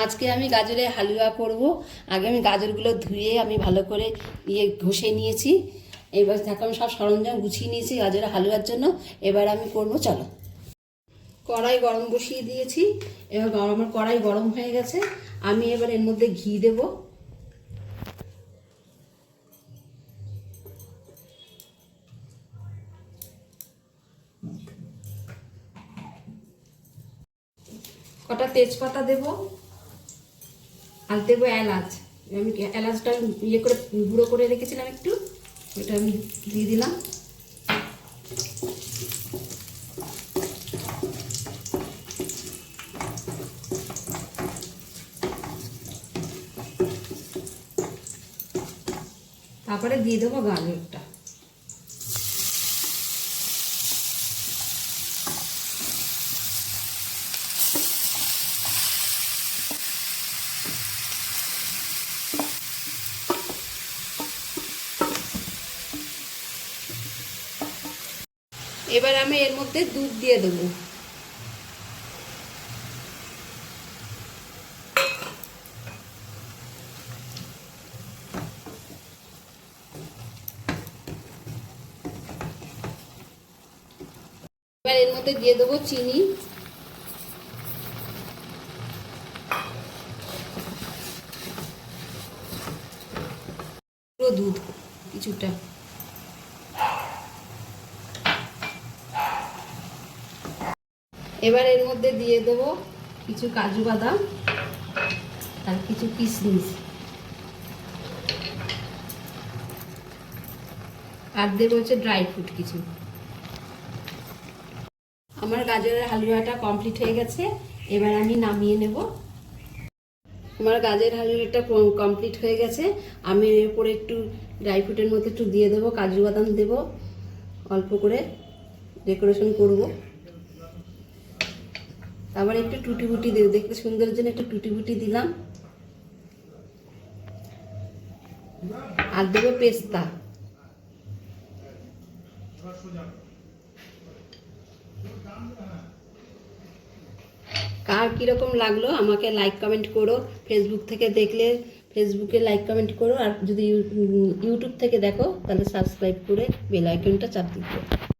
আজকে আমি গাজরের হালুয়া করব। আগে আমি গাজরগুলো ধুয়ে আমি ভালো করে ঘষে নিয়েছি। এবার দেখো আমি সব সরঞ্জাম গুছিয়ে নিয়েছি গাজরের হালুয়ার জন্য। এবার আমি করব, চলো। কড়াই গরম বসিয়ে দিয়েছি। এবার আমার কড়াই গরম হয়ে গেছে। আমি এবার এর মধ্যে ঘি দেব। কটা তেজপাতা দেব, আর দেবো এলাচ। আমি এলাচটা করে গুঁড়ো করে রেখেছিলাম একটু, ওটা আমি দিয়ে দিলাম। তারপরে দিয়ে দেবো গাজরটা। এবার আমি এর মধ্যে দুধ দিয়ে দেবো। এবার এর মধ্যে দিয়ে দেবো চিনি। দুধ কিছুটা। এবার এর মধ্যে দিয়ে দেবো কিছু কাজু বাদাম আর কিছু কিশমিশ, আর দেবো হচ্ছে ড্রাই ফ্রুট কিছু। আমার গাজরের হালুয়াটা কমপ্লিট হয়ে গেছে। এবার আমি নামিয়ে নেব। আমার গাজরের হালুয়াটা কমপ্লিট হয়ে গেছে। আমি এর উপরে একটু ড্রাই ফ্রুটের মধ্যে একটু দিয়ে দেবো, কাজু বাদাম দেবো অল্প করে, ডেকোরেশন করব। আবার একটু টুটি ফুটি দেবো, দেখতে সুন্দরের জন্য একটু টুটি ফুটি দিলাম। আর দেবো পেস্তা। কার কীরকম লাগলো আমাকে লাইক কমেন্ট করো। ফেসবুক থেকে দেখলে ফেসবুকে লাইক কমেন্ট করো, আর যদি ইউটিউব থেকে দেখো তাহলে সাবস্ক্রাইব করে বেল আইকনটা চাপ দিতে।